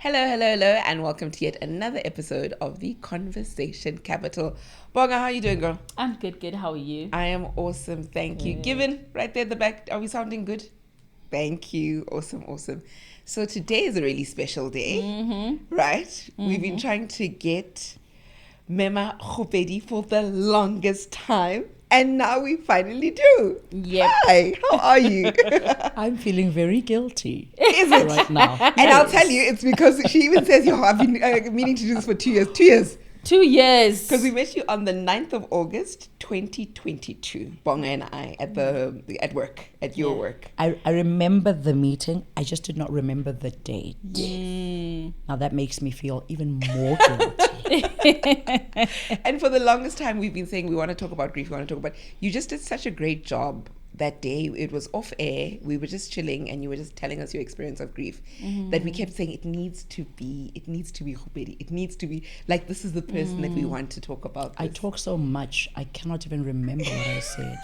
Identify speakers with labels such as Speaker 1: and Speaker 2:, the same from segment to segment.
Speaker 1: Hello, and welcome to yet another episode of the Conversation Capital. Bonga, how are you doing, girl?
Speaker 2: I'm good. How are you?
Speaker 1: I am awesome, thank you. Given right there at the back, are we sounding good? Thank you, awesome. So today is a really special day, right? We've been trying to get Mema Kgopedi for the longest time. And now we finally do.
Speaker 2: Yep.
Speaker 1: Hi, how are you?
Speaker 3: I'm feeling very guilty
Speaker 1: Is it?
Speaker 3: right now.
Speaker 1: And I'll tell you, it's because she even says, I've been meaning to do this for 2 years. 2 years.
Speaker 2: 2 years.
Speaker 1: Because we met you on the 9th of August, 2022. Bonga and I at work, at your work.
Speaker 3: I remember the meeting. I just did not remember the date. Now that makes me feel even more guilty.
Speaker 1: And for the longest time, we've been saying we want to talk about grief. You just did such a great job that day. It was off air. We were just chilling and you were just telling us your experience of grief, that we kept saying it needs to be Kgopedi. It needs to be like, this is the person that we want to talk about this.
Speaker 3: I talk so much, I cannot even remember what I said.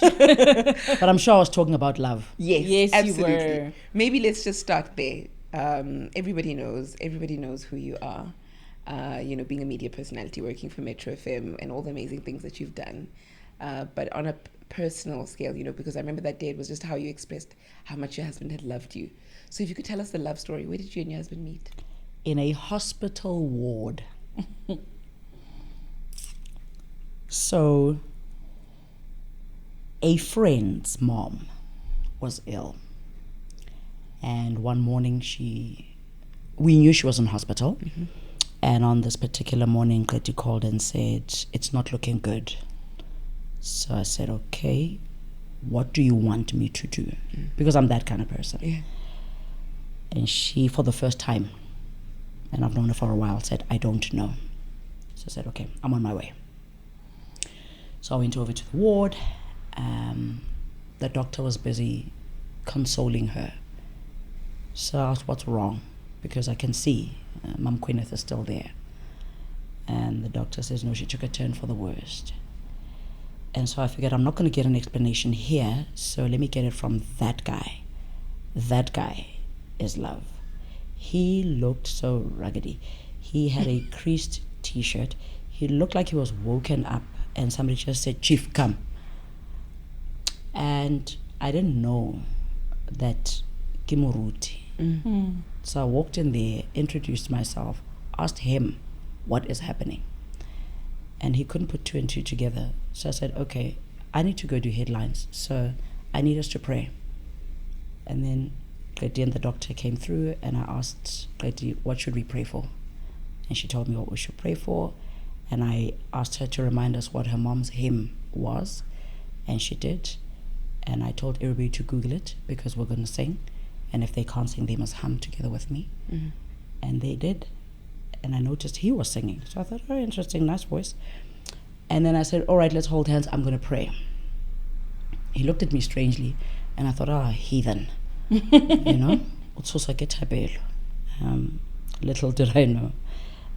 Speaker 3: But I'm sure I was talking about love.
Speaker 1: Yes, absolutely.
Speaker 2: You were.
Speaker 1: Maybe let's just start there. Everybody knows who you are. Being a media personality, working for Metro FM and all the amazing things that you've done. But on a personal scale, because I remember that day it was just how you expressed how much your husband had loved you. So if you could tell us the love story, where did you and your husband meet?
Speaker 3: In a hospital ward. So a friend's mom was ill. And one morning we knew she was in hospital. And on this particular morning, Kgopedi called and said, it's not looking good. So I said, okay, what do you want me to do? Because I'm that kind of person.
Speaker 1: Yeah.
Speaker 3: And she, for the first time, and I've known her for a while, said, I don't know. So I said, okay, I'm on my way. So I went over to the ward. The doctor was busy consoling her. So I asked, what's wrong? Because I can see Mum Queeneth is still there. And the doctor says, no, she took a turn for the worst. And so I figured I'm not going to get an explanation here, so let me get it from that guy. That guy is love. He looked so ruggedy. He had a creased t-shirt. He looked like he was woken up and somebody just said, Chief, come. And I didn't know that Kimuruti. So I walked in there, introduced myself, asked him what is happening. And he couldn't put two and two together. So I said, okay, I need to go do headlines. So I need us to pray. And then Kgopedi and the doctor came through and I asked Kgopedi, what should we pray for? And she told me what we should pray for. And I asked her to remind us what her mom's hymn was. And she did. And I told everybody to Google it because we're going to sing. And if they can't sing, they must hum together with me. And they did. And I noticed he was singing. So I thought, oh, interesting, nice voice. And then I said, all right, let's hold hands. I'm going to pray. He looked at me strangely. And I thought, heathen. Little did I know.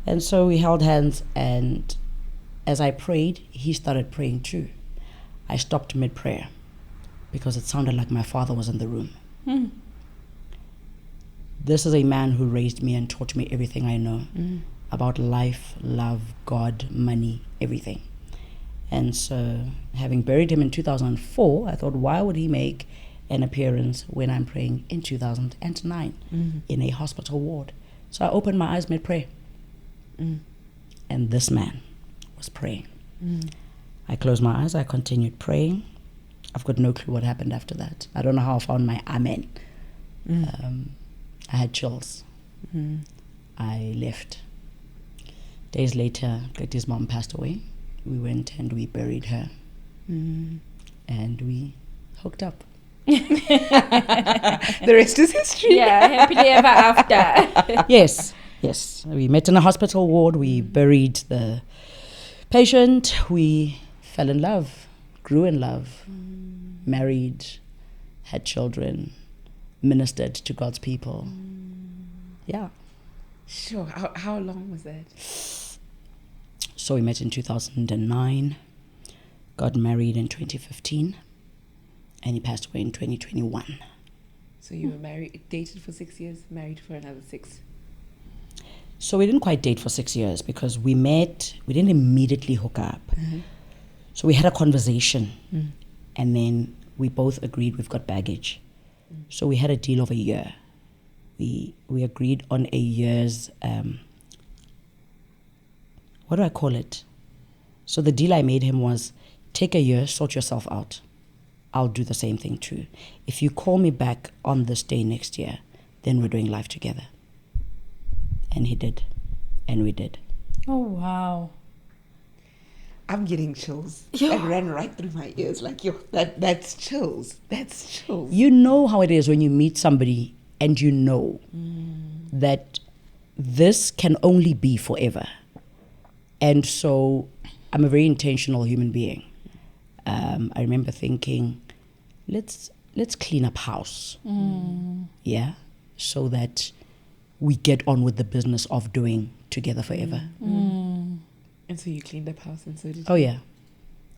Speaker 3: And so we held hands. And as I prayed, he started praying too. I stopped mid-prayer because it sounded like my father was in the room. This is a man who raised me and taught me everything I know about life, love, God, money, everything. And so, having buried him in 2004, I thought, why would he make an appearance when I'm praying in 2009 in a hospital ward? So I opened my eyes mid-prayer. And this man was praying. I closed my eyes, I continued praying. I've got no clue what happened after that. I don't know how I found my amen. I had chills. I left. Days later, Kgopedi's mom passed away. We went and we buried her. And we hooked up.
Speaker 1: The rest is history.
Speaker 2: Yeah, happily ever after.
Speaker 3: Yes. We met in a hospital ward. We buried the patient. We fell in love, grew in love, married, had children, ministered to God's people. Yeah.
Speaker 1: Sure. How long was that?
Speaker 3: So we met in 2009, got married in 2015, and he passed away in 2021.
Speaker 1: So you were married, dated for 6 years, married for another 6.
Speaker 3: So we didn't quite date for 6 years because we met, we didn't immediately hook up. So we had a conversation and then we both agreed we've got baggage. So we had a deal of a year. We agreed on a year's, what do I call it? So the deal I made him was, take a year, sort yourself out. I'll do the same thing too. If you call me back on this day next year, then we're doing life together. And he did. And we did.
Speaker 2: Oh, wow.
Speaker 1: I'm getting chills.
Speaker 2: Yeah.
Speaker 1: It ran right through my ears. Like, yo, that's chills. That's chills.
Speaker 3: You know how it is when you meet somebody and you know that this can only be forever. And so I'm a very intentional human being. I remember thinking, let's clean up house. Yeah. So that we get on with the business of doing together forever.
Speaker 1: And so you cleaned up house and so did
Speaker 3: Oh
Speaker 1: you?
Speaker 3: yeah.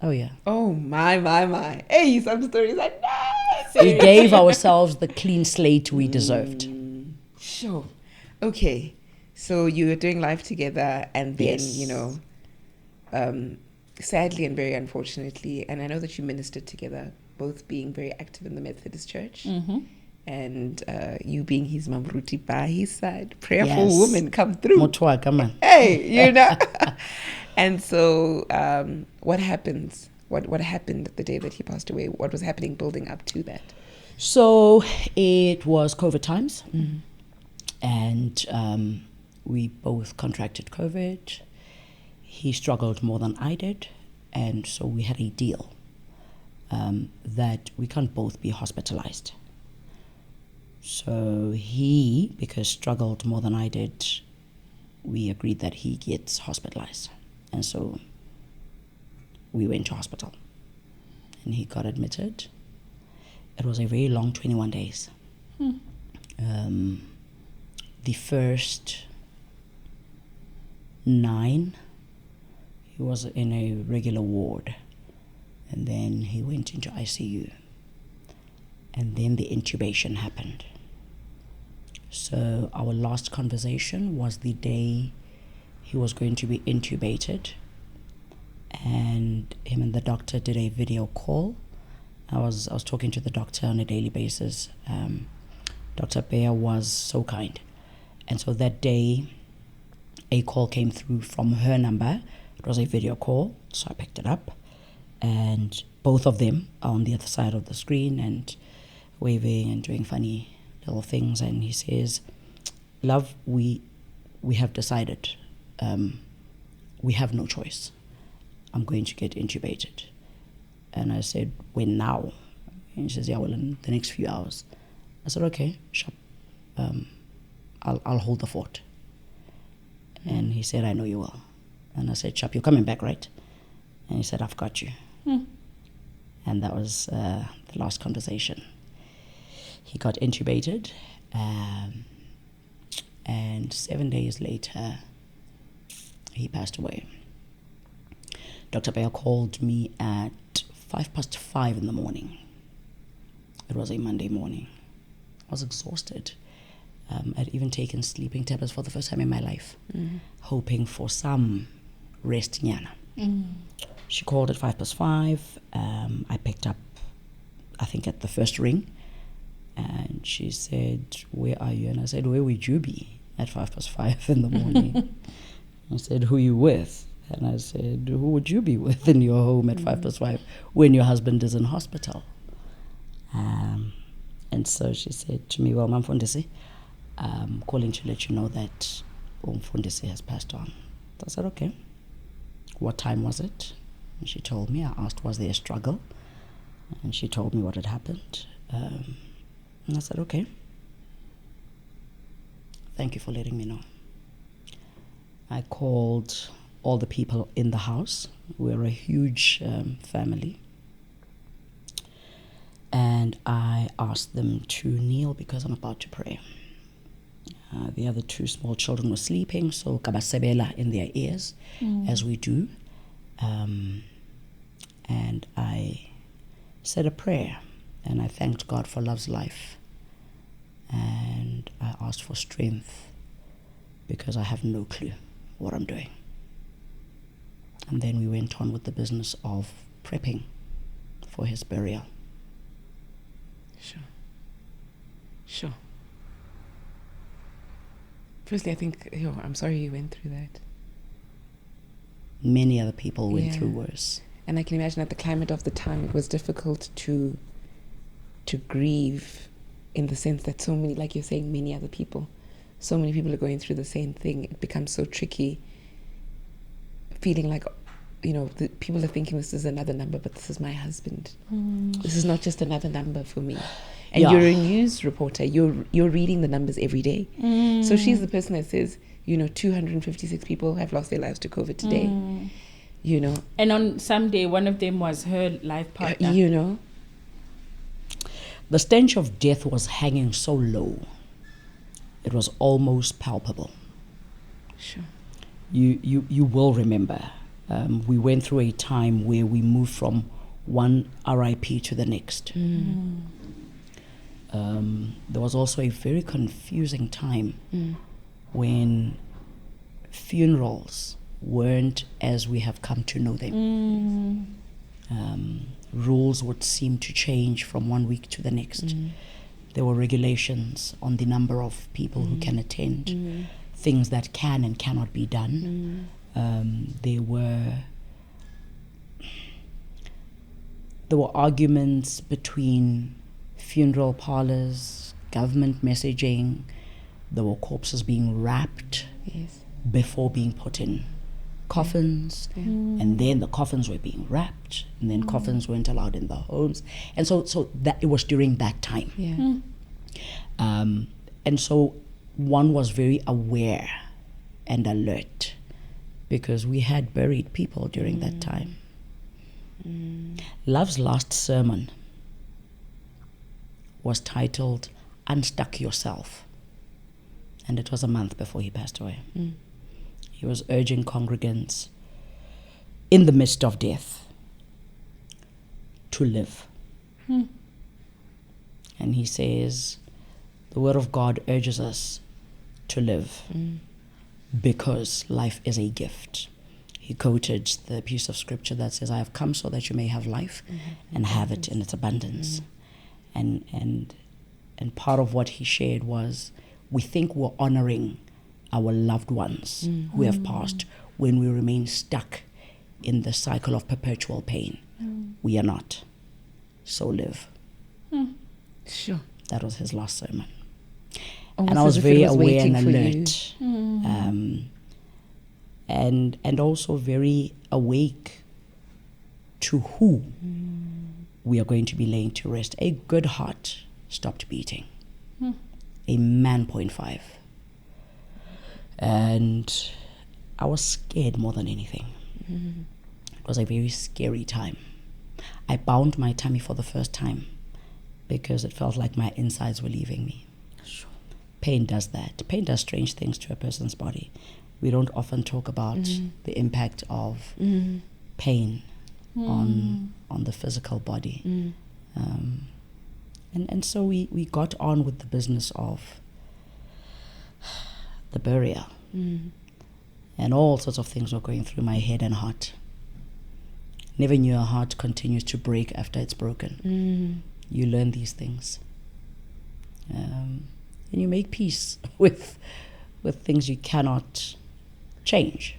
Speaker 3: Oh yeah.
Speaker 1: Oh, my. Hey, some stories are nice.
Speaker 3: We gave ourselves the clean slate we deserved.
Speaker 1: Sure. Okay. So you were doing life together and then,
Speaker 3: Yes.
Speaker 1: you know, sadly and very unfortunately, and I know that you ministered together, both being very active in the Methodist Church and you being his mamruti by his side. Prayerful
Speaker 3: Yes.
Speaker 1: woman come through.
Speaker 3: Motwa, come on.
Speaker 1: Hey, you know. And so what happens? What happened the day that he passed away? What was happening building up to that?
Speaker 3: So it was COVID times, and we both contracted COVID. He struggled more than I did, and so we had a deal that we can't both be hospitalized. So he, because struggled more than I did, we agreed that he gets hospitalized. And so we went to hospital and he got admitted. It was a very long 21 days. The first 9, he was in a regular ward. And then he went into ICU. And then the intubation happened. So our last conversation was the day he was going to be intubated. And him and the doctor did a video call. I was talking to the doctor on a daily basis. Dr. Bear was so kind. And so that day, a call came through from her number. It was a video call, so I picked it up. And both of them are on the other side of the screen and waving and doing funny little things. And he says, love, we have decided. We have no choice. I'm going to get intubated. And I said, when now? And he says, yeah, well, in the next few hours. I said, okay, sharp. I'll hold the fort. And he said, I know you will. And I said, sharp, you're coming back, right? And he said, I've got you. And that was the last conversation. He got intubated, and 7 days later, he passed away. Dr. Bayer called me at 5:05 in the morning. It was a Monday morning. I was exhausted. I'd even taken sleeping tablets for the first time in my life, hoping for some rest. She called at 5:05. I picked up, I think, at the first ring. And she said, where are you? And I said, where would you be at 5:05 in the morning? I said, who you with? And I said, who would you be with in your home at 5:05 when your husband is in hospital? And so she said to me, well, Mfundisi, I'm calling to let you know that Mfundisi has passed on. I said, okay. What time was it? And she told me. I asked, was there a struggle? And she told me what had happened. And I said, okay. Thank you for letting me know. I called all the people in the house. We're a huge family. And I asked them to kneel because I'm about to pray. The other 2 small children were sleeping, so kabasebela in their ears, as we do. And I said a prayer, and I thanked God for Love's life. And I asked for strength because I have no clue what I'm doing. And then we went on with the business of prepping for his burial.
Speaker 1: Sure. Firstly, I think, I'm sorry you went through that.
Speaker 3: Many other people went
Speaker 1: Yeah.
Speaker 3: through worse.
Speaker 1: And I can imagine at the climate of the time, it was difficult to grieve, in the sense that so many, like you're saying, many other people, so many people are going through the same thing. It becomes so tricky, feeling like, the people are thinking this is another number, but this is my husband. This is not just another number for me. And
Speaker 3: Yeah.
Speaker 1: you're a news reporter. You're reading the numbers every day. So she's the person that says, 256 people have lost their lives to COVID today.
Speaker 2: And on some day, one of them was her life partner.
Speaker 3: The stench of death was hanging so low. It was almost palpable.
Speaker 1: Sure.
Speaker 3: You will remember, we went through a time where we moved from one RIP to the next. There was also a very confusing time when funerals weren't as we have come to know them. Rules would seem to change from one week to the next. There were regulations on the number of people who can attend, things that can and cannot be done. There were arguments between funeral parlors, government messaging. There were corpses being wrapped before being put in coffins, and then the coffins were being wrapped, and then coffins weren't allowed in the homes, and so that it was during that time. And so one was very aware and alert, because we had buried people during that time. Love's last sermon was titled "Unstuck Yourself," and it was a month before he passed away. He was urging congregants in the midst of death to live. And he says, the Word of God urges us to live because life is a gift. He quoted the piece of scripture that says, I have come so that you may have life and have it in its abundance. And part of what he shared was, we think we're honoring our loved ones who have passed when we remain stuck in the cycle of perpetual pain. We are not. So live.
Speaker 1: Sure.
Speaker 3: That was his last sermon.
Speaker 1: Almost
Speaker 3: and I was
Speaker 1: as if it
Speaker 3: very
Speaker 1: was
Speaker 3: aware
Speaker 1: waiting
Speaker 3: and
Speaker 1: for
Speaker 3: alert. And also very awake to who we are going to be laying to rest. A good heart stopped beating. A man 0.5. And I was scared more than anything. It was a very scary time. I bound my tummy for the first time because it felt like my insides were leaving me.
Speaker 2: Sure.
Speaker 3: Pain does that. Pain does strange things to a person's body. We don't often talk about the impact of pain on the physical body. And so we got on with the business of the burial. And all sorts of things were going through my head and heart. Never knew a heart continues to break after it's broken. You learn these things. And you make peace with things you cannot change.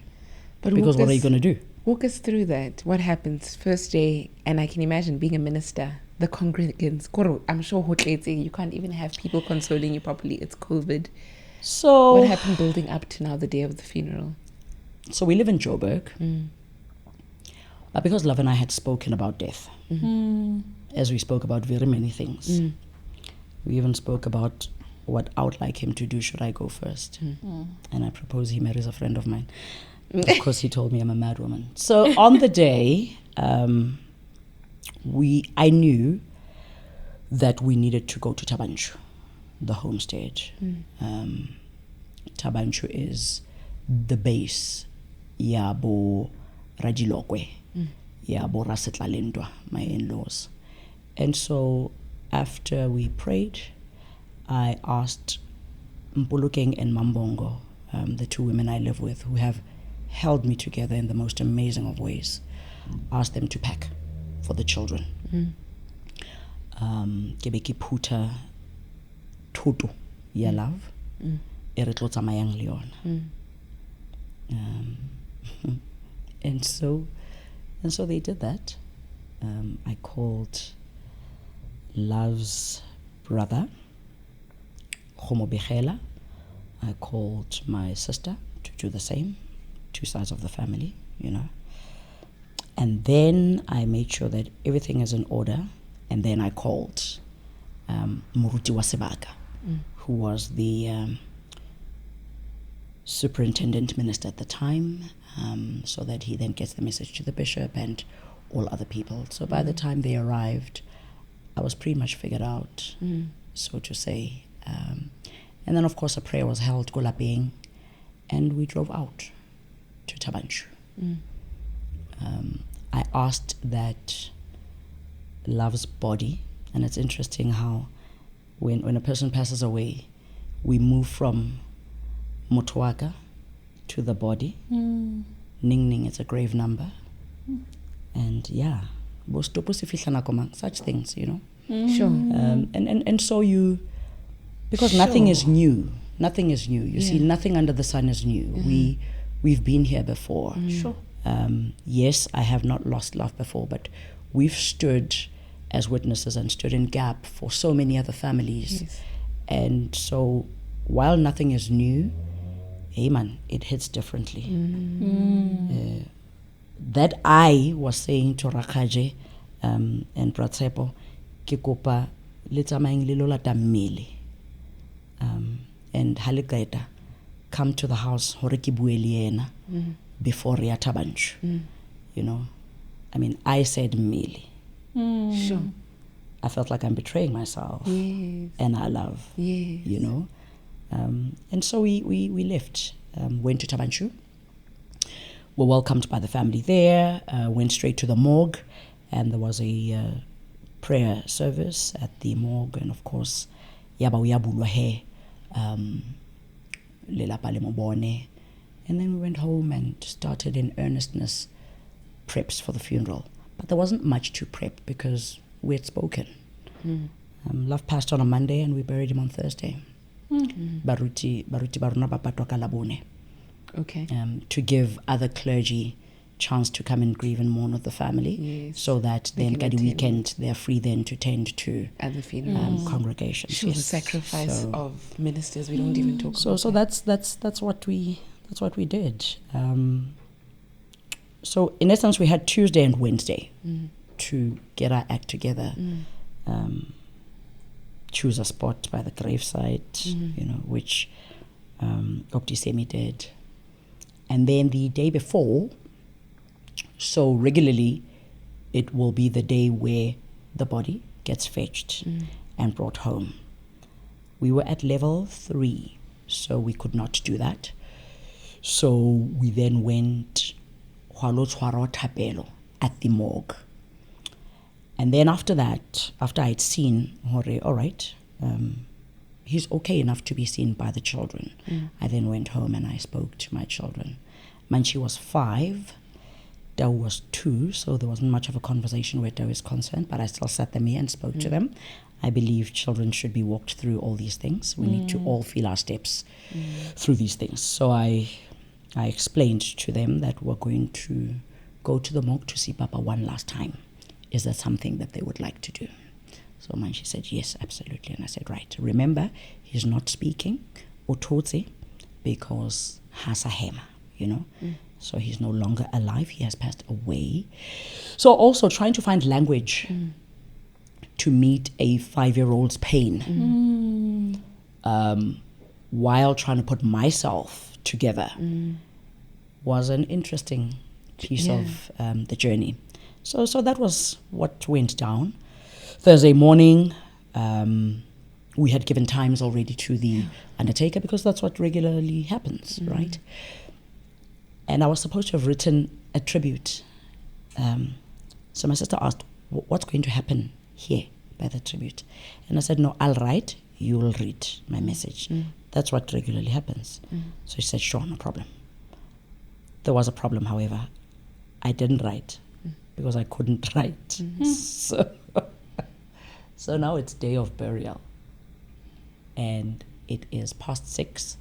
Speaker 1: But
Speaker 3: because what are you going to do?
Speaker 1: Walk us through that. What happens first day? And I can imagine being a minister, the congregants, I'm sure you can't even have people consoling you properly. It's COVID.
Speaker 3: So
Speaker 1: what happened building up to now the day of the funeral?
Speaker 3: So we live in Joburg. But because Love and I had spoken about death, as we spoke about very many things, we even spoke about what I would like him to do should I go first. And I proposed he marries a friend of mine. Of course, he told me I'm a mad woman. So on the day, I knew that we needed to go to Tabanchu, the homestead. Tabanchu is the base, Yabo Lilokoe, Yabo Rasetlalendwa, my in-laws. And so after we prayed, I asked Mpulukeng and Mambongo, the two women I live with, who have held me together in the most amazing of ways, asked them to pack for the children. Ke be ke phutha thoto ya love e re tlo tsamayang le yona. And so they did that. I called Love's brother, Kgopedi. I called my sister to do the same, two sides of the family, you know. And then I made sure that everything is in order. And then I called Moruti wa Sebaka, who was the superintendent minister at the time, so that he then gets the message to the bishop and all other people. So by the time they arrived, I was pretty much figured out, so to say. And then, of course, a prayer was held, Golapeng, and we drove out to Tabanchu. I asked that Love's body, and it's interesting how when a person passes away, we move from Motuaka to the body. Ning Ning, it's a grave number. And yeah, such things, you know.
Speaker 1: Sure.
Speaker 3: And so you, because nothing is new. Nothing is new. You see, nothing under the sun is new. We've been here before.
Speaker 2: Sure.
Speaker 3: Yes, I have not lost love before, but we've stood as witnesses and stood in gap for so many other families.
Speaker 1: Yes.
Speaker 3: And so while nothing is new, hey man, it hits differently. That I was saying to Rakaje and Pratsepo, ke kopa le tsamayeng le lo lata mmele. And halikaita, come to the house hore ke bue le yena before re ya Tabanchu. You know, I mean, I said mmele.
Speaker 1: Sure.
Speaker 3: I felt like I'm betraying myself.
Speaker 1: Yes.
Speaker 3: And our love.
Speaker 1: Yes.
Speaker 3: You know. And so we left, went to Tabanchu. Were welcomed by the family there, went straight to the morgue, and there was a prayer service at the morgue, and of course, yaba uyabulwa he, lelapa le mobone. And then we went home and started in earnestness preps for the funeral. But there wasn't much to prep because we had spoken. Love passed on a Monday and we buried him on Thursday. Baruti baruna bapatwa ka Labone.
Speaker 1: Okay.
Speaker 3: To give other clergy chance to come and grieve and mourn with the family.
Speaker 1: Yes.
Speaker 3: So that
Speaker 1: They
Speaker 3: then
Speaker 1: can
Speaker 3: at the
Speaker 1: attend.
Speaker 3: weekend they're free then to tend to
Speaker 1: At the funeral.
Speaker 3: congregations.
Speaker 1: Sure, the
Speaker 3: Yes.
Speaker 1: sacrifice
Speaker 3: So-
Speaker 1: of ministers. We don't even talk about
Speaker 3: So
Speaker 1: that.
Speaker 3: that's what we did. So in essence, we had Tuesday and Wednesday to get our act together, choose a spot by the gravesite, you know, which Optisemi did, and then the day before. So regularly, it will be the day where the body gets fetched and brought home. We were at level 3, so we could not do that. So we then went at the morgue. And then after that, after I'd seen Hore, all right, he's okay enough to be seen by the children. I then went home and I spoke to my children. Manchi was 5, Dao was 2, so there wasn't much of a conversation where Dao is concerned, but I still sat them here and spoke to them. I believe children should be walked through all these things. We need to all feel our steps through these things. So I explained to them that we're going to go to the morgue to see Papa one last time. Is that something that they would like to do? So Manchi said, yes, absolutely. And I said, right, remember, he's not speaking, Ototse, because Hasahema, you know? So he's no longer alive. He has passed away. So also trying to find language to meet a 5-year-old's pain while trying to put myself together was an interesting piece of the journey. So that was what went down. Thursday morning, we had given times already to the undertaker because that's what regularly happens, right? And I was supposed to have written a tribute. So my sister asked, what's going to happen here by the tribute? And I said, no, I'll write, you'll read my message. That's what regularly happens. So she said, sure, no problem. There was a problem, however. I didn't write because I couldn't write. So now it's day of burial. And it is past 6.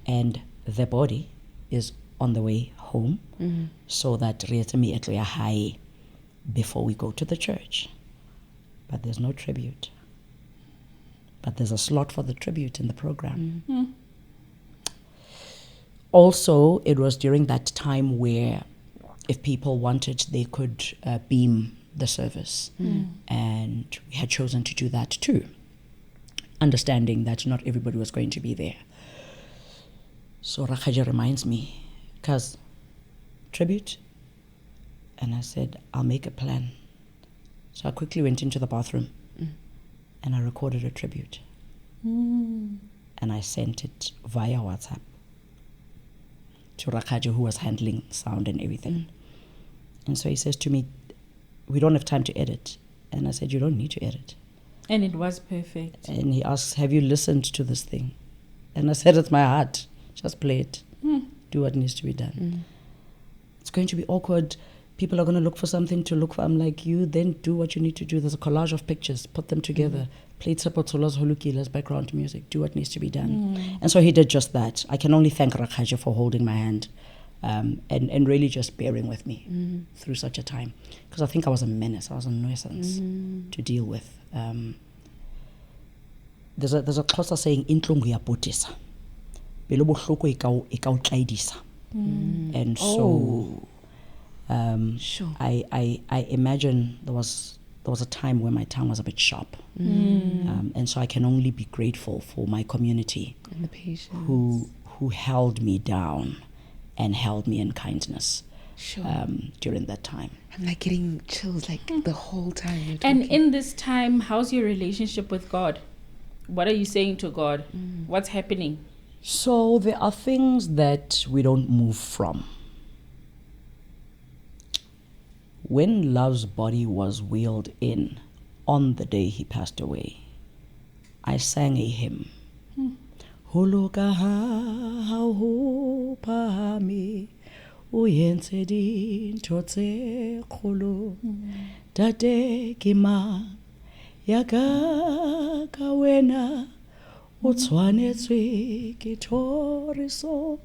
Speaker 3: And the body is on the way home so that Rietemi etlo ya hae before we go to the church. But there's no tribute. But there's a slot for the tribute in the program. Also, it was during that time where if people wanted, they could beam the service. And we had chosen to do that too, understanding that not everybody was going to be there. So Rakhaja reminds me, cuz tribute? And I said, I'll make a plan. So I quickly went into the bathroom and I recorded a tribute. And I sent it via WhatsApp to Rakhaja, who was handling sound and everything. And so he says to me, we don't have time to edit. And I said, you don't need to edit.
Speaker 2: And it was perfect.
Speaker 3: And he asks, have you listened to this thing? And I said, it's my heart. Just play it. Do what needs to be done. It's going to be awkward. People are going to look for something to look for. I'm like, you then do what you need to do. There's a collage of pictures. Put them together. Play Tsepotsolas Holukila's background music. Do what needs to be done. And so he did just that. I can only thank Rakhaja for holding my hand and really just bearing with me through such a time. Because I think I was a menace. I was a nuisance to deal with. There's a Xhosa saying, intlungu ya botisa. Pelo bohloko e ka o tlaedisa. And so
Speaker 1: Sure.
Speaker 3: I imagine there was a time where my tongue was a bit sharp. And so I can only be grateful for my community
Speaker 1: And the patience.
Speaker 3: who held me down and held me in kindness during that time.
Speaker 1: I'm like getting chills like the whole time you're
Speaker 2: And
Speaker 1: talking.
Speaker 2: in this time, how's your relationship with God? What are you saying to God? What's happening?
Speaker 3: So there are things that we don't move from. When Love's body was wheeled in on the day he passed away, I sang a hymn. Holoka ha ho pahami uyenze dinto tse kholo tate ke mang ya ka wena o tshwanetswe ke thoriso.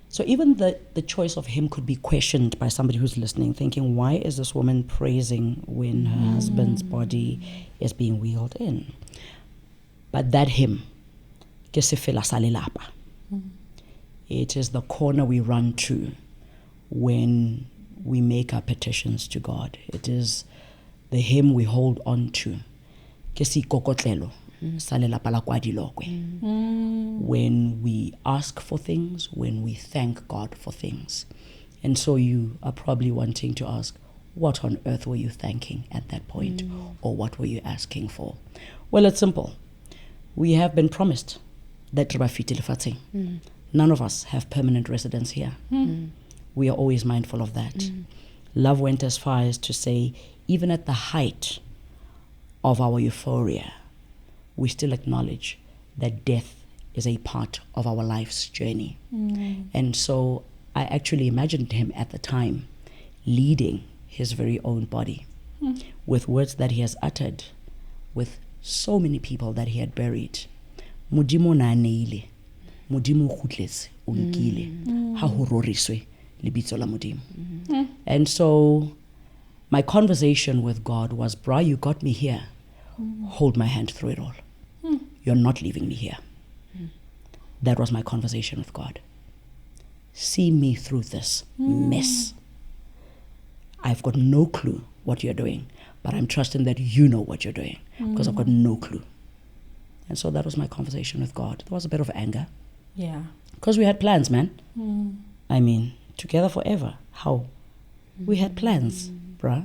Speaker 3: So even the choice of him could be questioned by somebody who's listening, thinking, why is this woman praising when her husband's body is being wheeled in? But that hymn, ke sefela sa lelapa, it is the corner we run to when we make our petitions to God. It is the hymn we hold on to. Ke seikokotlelo sa lelapa la kwa Lilokoe. When we ask for things, when we thank God for things. And so you are probably wanting to ask, what on earth were you thanking at that point? Or what were you asking for? Well, it's simple. We have been promised that none of us have permanent residence here. We are always mindful of that. Love went as far as to say, even at the height of our euphoria, we still acknowledge that death is a part of our life's journey. And so I actually imagined him at the time leading his very own body with words that he has uttered with so many people that he had buried. Modimo na neile, Modimo khutletse, o nkile, ha ho roriswe lebitso la Modimo. And so my conversation with God was, bra, you got me here. Hold my hand through it all. You're not leaving me here. That was my conversation with God. See me through this mess. I've got no clue what you're doing, but I'm trusting that you know what you're doing because I've got no clue. And so that was my conversation with God. There was a bit of anger.
Speaker 2: Yeah.
Speaker 3: Because we had plans, man. I mean, together forever. How? We had plans, bruh.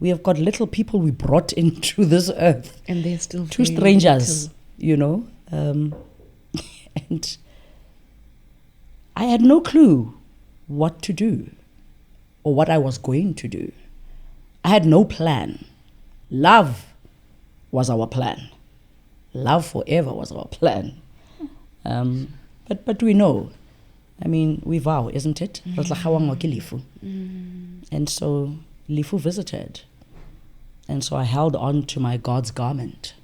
Speaker 3: We have got little people we brought into this earth.
Speaker 1: And they're still
Speaker 3: two
Speaker 1: very
Speaker 3: strangers,
Speaker 1: little.
Speaker 3: you know. And I had no clue what to do or what I was going to do. I had no plan. Love was our plan. Love forever was our plan. But we know. I mean, we vow, isn't it? And so Lifu visited. And so I held on to my God's garment.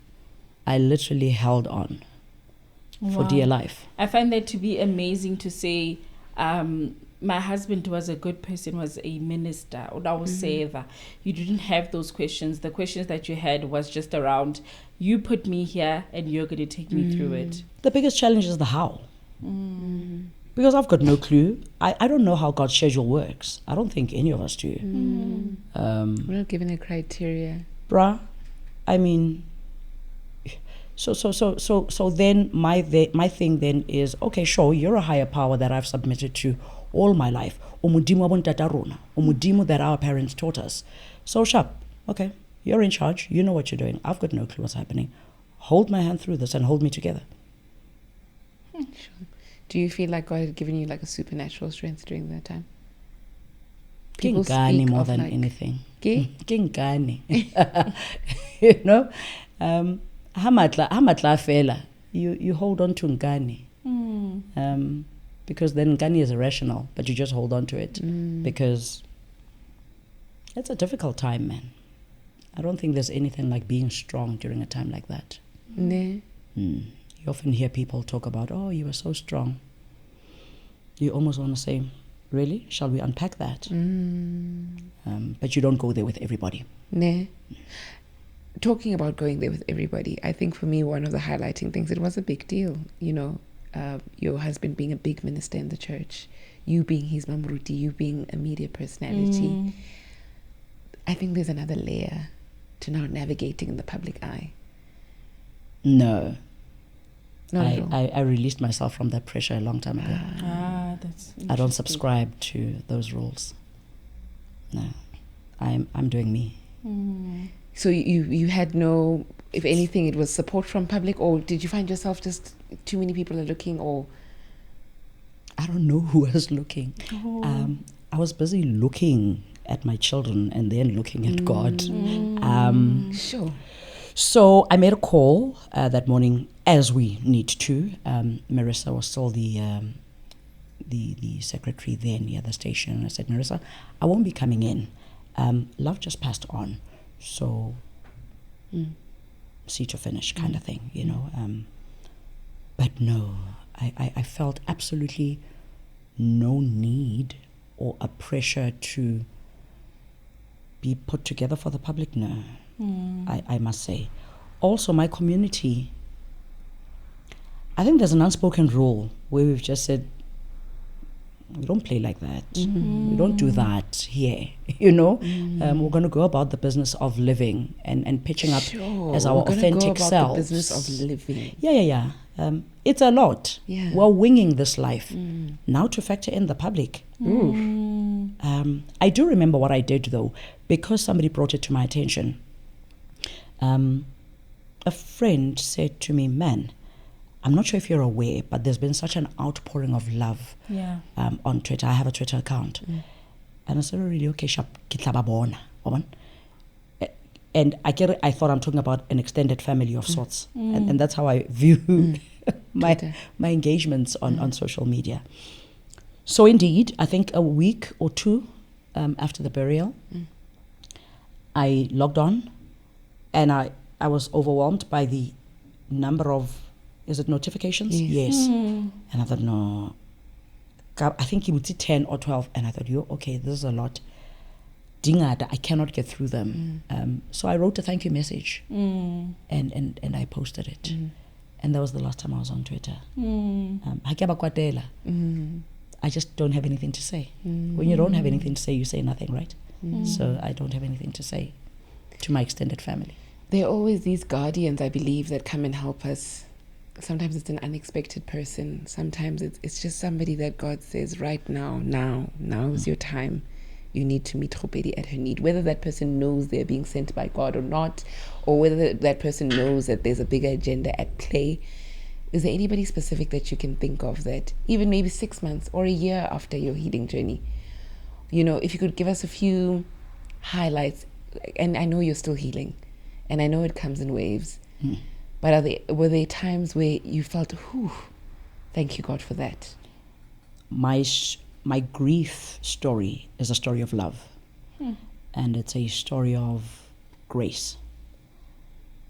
Speaker 3: I literally held on for dear life.
Speaker 2: I find that to be amazing to say, my husband was a good person, was a minister. You didn't have those questions. The questions that you had was just around, you put me here and you're going to take me through it.
Speaker 3: The biggest challenge is the how. Because I've got no clue. I don't know how God's schedule works. I don't think any of us do.
Speaker 1: We're not given a criteria.
Speaker 3: Bruh, I mean, so then my thing then is, okay, sure, you're a higher power that I've submitted to all my life. Umudimo that our parents taught us. So sharp, okay, you're in charge. You know what you're doing. I've got no clue what's happening. Hold my hand through this and hold me together.
Speaker 1: Sure. Do you feel like God had given you like a supernatural strength during that time?
Speaker 3: Kingani more than anything. Kingani. You know? Hamatla fela. You hold on to ngani. Because then ngani is irrational, but you just hold on to it. Because it's a difficult time, man. I don't think there's anything like being strong during a time like that.
Speaker 1: Ne.
Speaker 3: You often hear people talk about, oh, you were so strong. You almost want to say, really? Shall we unpack that? But you don't go there with everybody.
Speaker 1: Ne. Talking about going there with everybody, I think for me, one of the highlighting things, it was a big deal, you know, your husband being a big minister in the church, you being his mamruti, you being a media personality. I think there's another layer to now navigating in the public eye.
Speaker 3: No.
Speaker 1: Not at all.
Speaker 3: I released myself from that pressure a long time ago. I don't subscribe to those rules. No. I'm doing me.
Speaker 1: So you had no, if anything, it was support from public, or did you find yourself just too many people are looking, or?
Speaker 3: I don't know who was looking. I was busy looking at my children and then looking at God.
Speaker 1: Sure.
Speaker 3: So I made a call that morning, as we need to. Marissa was still the secretary there near the station. I said, Marissa, I won't be coming in. Love just passed on. So see to finish kind of thing, you know. But no, I felt absolutely no need or a pressure to be put together for the public. No, I must say. Also, my community, I think there's an unspoken rule where we've just said, we don't play like that. We don't do that here, you know. We're going to go about the business of living and pitching up as our authentic selves.
Speaker 1: The business of living.
Speaker 3: Yeah. It's a lot.
Speaker 1: Yeah.
Speaker 3: We're winging this life. Now to factor in the public. I do remember what I did, though, because somebody brought it to my attention. A friend said to me, man, I'm not sure if you're aware, but there's been such an outpouring of love on Twitter. I have a Twitter account. And I said, oh, really? Okay, sharp. And I thought I'm talking about an extended family of sorts. And that's how I view my engagements on social media. So indeed, I think a week or two after the burial, I logged on and I was overwhelmed by the number of, is it notifications? Yes. And I thought, no. I think it would say 10 or 12. And I thought, okay, this is a lot. Dingada, I cannot get through them. So I wrote a thank you message and I posted it. And that was the last time I was on Twitter. I just don't have anything to say. When you don't have anything to say, you say nothing, right? So I don't have anything to say to my extended family.
Speaker 1: There are always these guardians, I believe, that come and help us. Sometimes it's an unexpected person. Sometimes it's just somebody that God says, right now is your time. You need to meet Kgopedi at her need. Whether that person knows they're being sent by God or not, or whether that person knows that there's a bigger agenda at play. Is there anybody specific that you can think of that even maybe 6 months or a year after your healing journey, you know, if you could give us a few highlights, and I know you're still healing and I know it comes in waves, but were there times where you felt, Thank you, God, for that.
Speaker 3: My grief story is a story of love. And it's a story of grace.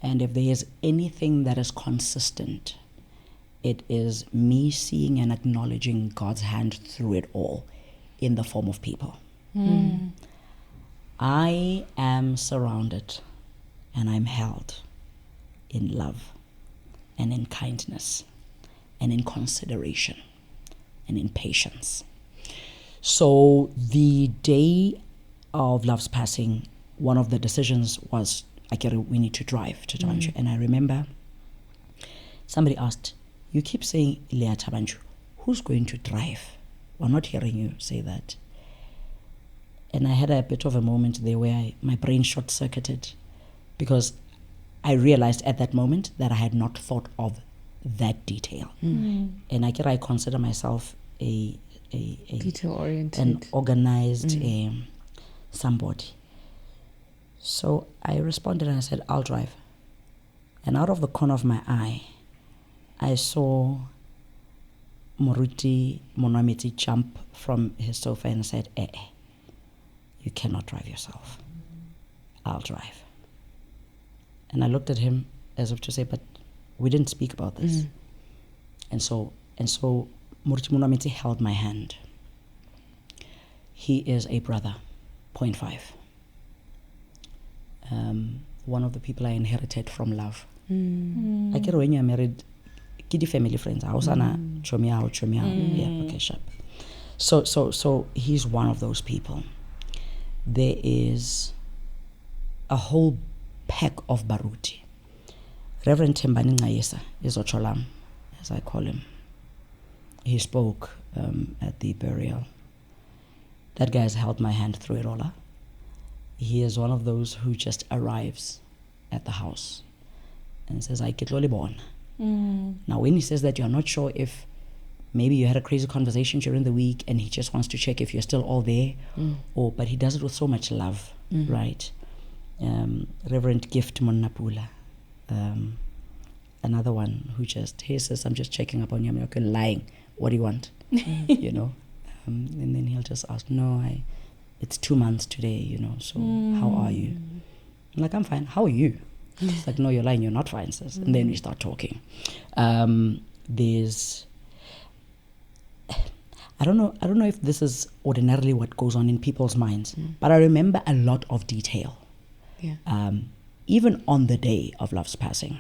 Speaker 3: And if there is anything that is consistent, it is me seeing and acknowledging God's hand through it all in the form of people. I am surrounded and I'm held in love and in kindness and in consideration and in patience. So the day of Love's passing, one of the decisions was, we need to drive to Tabanchu. And I remember somebody asked, you keep saying Lea Tabanchu, who's going to drive? We're not hearing you say that. And I had a bit of a moment there where my brain short-circuited, because I realized at that moment that I had not thought of that detail. And I consider myself a
Speaker 1: detail-oriented,
Speaker 3: an organized somebody. So I responded and I said, I'll drive. And out of the corner of my eye, I saw Moruti Monamiti jump from his sofa and said, you cannot drive yourself. I'll drive. And I looked at him as if to say, but we didn't speak about this. And so Moruti Monamiti held my hand. He is a brother, 0.5. One of the people I inherited from Love. I get when you're married, kiddy family friends. Hausana chomiao. Yeah, okay, sharp. So he's one of those people. There is a whole pack of baruti. Reverend Tembani Ngayesa is Ocholam, as I call him. He spoke at the burial. That guy has held my hand through it all. He is one of those who just arrives at the house and says, I get loli born. Now, when he says that, you're not sure if maybe you had a crazy conversation during the week and he just wants to check if you're still all there, but he does it with so much love, right? Reverend Gift Monnapula, another one who just, he says, I'm just checking up on you. I'm not lying. What do you want? You know? And then he'll just ask, no, it's 2 months today, so how are you? I'm like, I'm fine. How are you? It's like, no, you're lying, you're not fine, sis. And then we start talking. There's, I don't know if this is ordinarily what goes on in people's minds, but I remember a lot of detail.
Speaker 1: Yeah.
Speaker 3: Even on the day of Love's passing.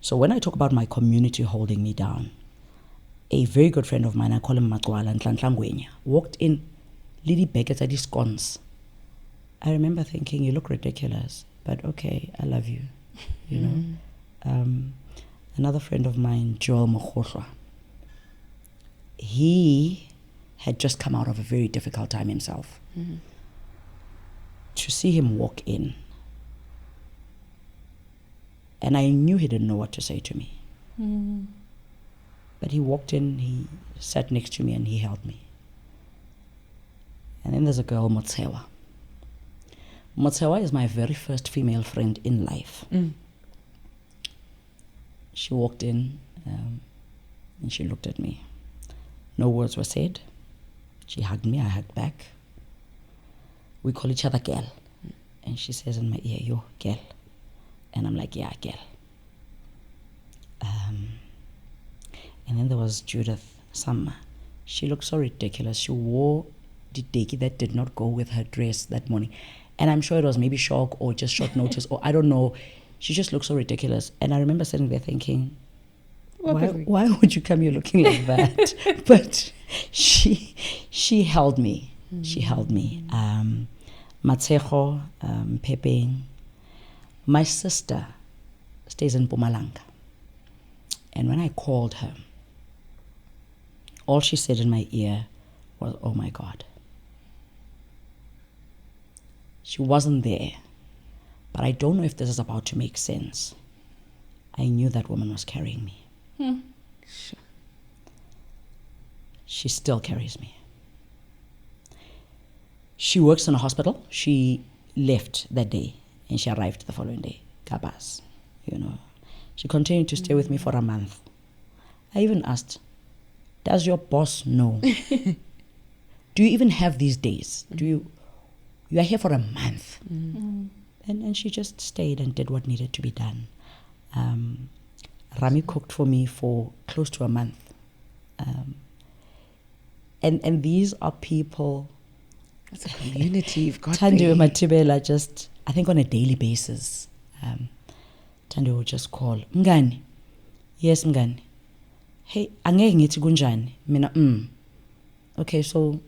Speaker 3: So when I talk about my community holding me down, a very good friend of mine, I call him Matwala and Tlantlangwenya, walked in Lily Beckett's at his scones. I remember thinking, you look ridiculous, but okay, I love you. Another friend of mine, Joel Mokhohlwa, he had just come out of a very difficult time himself. To see him walk in, and I knew he didn't know what to say to me. But he walked in, he sat next to me and he held me. And then there's a girl, Motsewa. Motsewa is my very first female friend in life. She walked in and she looked at me. No words were said. She hugged me, I hugged back. We call each other girl. And she says in my ear, yo, girl. And I'm like, yeah, girl. And then there was Judith Sama. She looked so ridiculous. She wore the deki that did not go with her dress that morning. And I'm sure it was maybe shock or just short notice or I don't know. She just looked so ridiculous. And I remember sitting there thinking, why would you come here looking like that? But she held me. She held me. Matseho, Pepeng. My sister stays in Mpumalanga. And when I called her, all she said in my ear was, oh my God. She wasn't there. But I don't know if this is about to make sense. I knew that woman was carrying me.
Speaker 1: Sure.
Speaker 3: She still carries me. She works in a hospital. She left that day and she arrived the following day. Kabas, She continued to stay with me for a month. I even asked, Does your boss know? Do you even have these days? You are here for a month. And she just stayed and did what needed to be done. Rami cooked for me for close to a month. And these are people.
Speaker 1: That's a community you've got.
Speaker 3: Tando and Matibela just, I think on a daily basis, Tando will just call, Mngani. Yes, Mngani. Hey, angeke ngithi kunjani? Mina, Okay, so,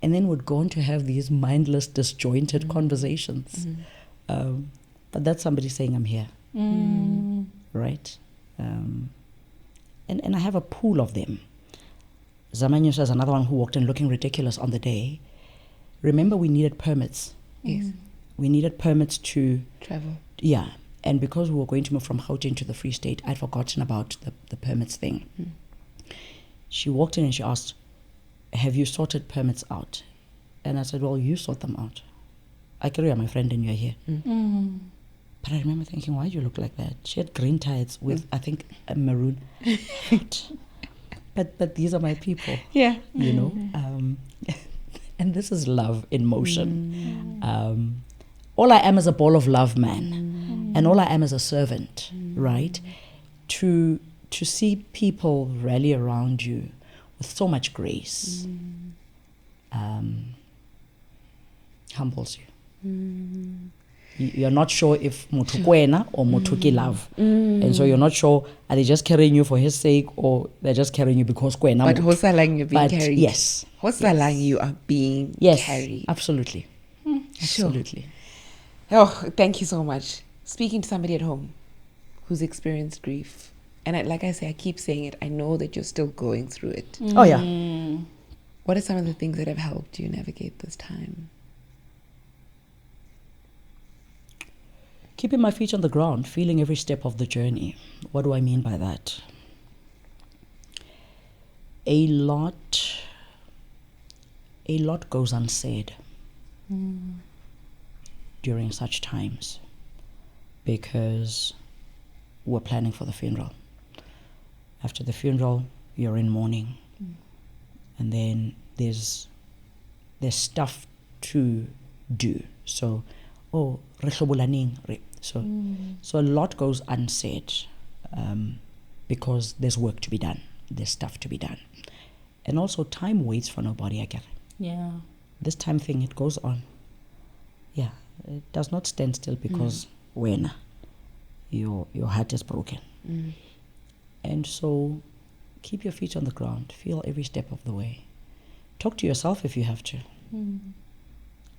Speaker 3: and then would go on to have these mindless, disjointed conversations. But that's somebody saying, I'm here. Right? And I have a pool of them. Zamanyusa is another one who walked in looking ridiculous on the day. Remember, we needed permits.
Speaker 1: Yes.
Speaker 3: We needed permits to
Speaker 1: Travel.
Speaker 3: Yeah. And because we were going to move from Gauteng to the Free State, I'd forgotten about the permits thing. She walked in and she asked, have you sorted permits out? And I said, well, you sort them out. I carry my friend and you're here. But I remember thinking, why do you look like that? She had green tights with, I think, a maroon. but these are my people.
Speaker 1: Yeah.
Speaker 3: You know? And this is love in motion. All I am is a ball of love, man. And all I am is a servant, right? To see people rally around you with so much grace humbles you. You're not sure if mutu kwena or mutu ki love. And so you're not sure, are they just carrying you for his sake or they're just carrying you because kwena.
Speaker 1: But hosalang you're being carried.
Speaker 3: Yes.
Speaker 1: Hosalang you are being carried.
Speaker 3: Absolutely. Absolutely.
Speaker 1: Oh, thank you so much. Speaking to somebody at home who's experienced grief. And like I say, I keep saying it. I know that you're still going through it.
Speaker 3: Oh, yeah.
Speaker 1: What are some of the things that have helped you navigate this time?
Speaker 3: Keeping my feet on the ground, feeling every step of the journey. What do I mean by that? A lot goes unsaid during such times because we're planning for the funeral. After the funeral, you're in mourning. And then there's stuff to do. So, so a lot goes unsaid because there's work to be done. There's stuff to be done. And also time waits for nobody, I get it.
Speaker 2: Yeah.
Speaker 3: This time thing, it goes on. Yeah, it does not stand still because when your heart is broken. And so keep your feet on the ground. Feel every step of the way. Talk to yourself if you have to.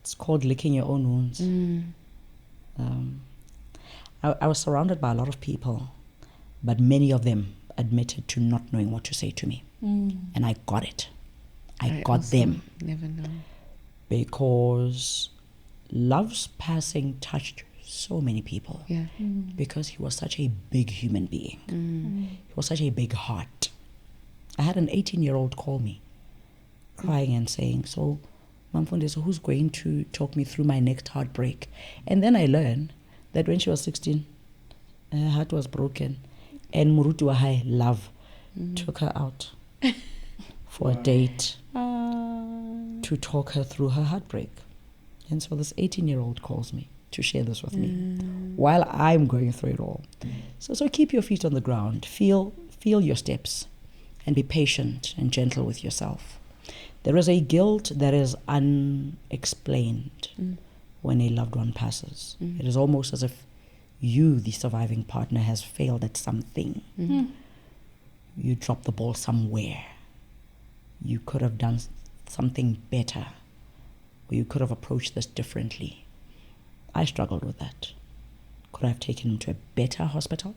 Speaker 3: It's called licking your own wounds. I was surrounded by a lot of people, but many of them admitted to not knowing what to say to me. And I got it. I got them.
Speaker 1: Never know.
Speaker 3: Because Love's passing touched so many people.
Speaker 1: Yeah.
Speaker 3: Because he was such a big human being. He was such a big heart. I had an 18-year-old call me, crying and saying, so, Mamfunde, so who's going to talk me through my next heartbreak? And then I learned that when she was 16, her heart was broken. And Murutu Wahai, Love, took her out for a date to talk her through her heartbreak. And so this 18-year-old calls me to share this with me while I'm going through it all. So keep your feet on the ground. Feel your steps and be patient and gentle with yourself. There is a guilt that is unexplained when a loved one passes. It is almost as if you, the surviving partner, has failed at something. You dropped the ball somewhere. You could have done something better, or you could have approached this differently. I struggled with that. Could I have taken him to a better hospital?